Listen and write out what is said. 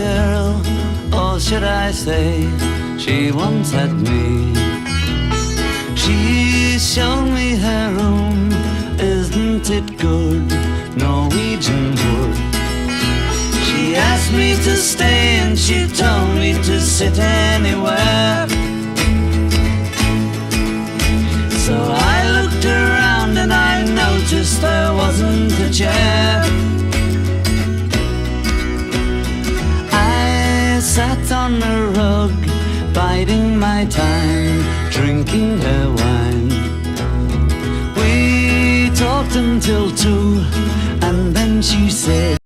girl, or should I say, she once had me. She showed me her room, isn't it good, Norwegian wood. She asked me to stay and she told me to sit anywhere. So I looked around and I noticed there wasn't a chair. I sat on the rug, biding my time, drinking her wine. We talked until 2, and then she said,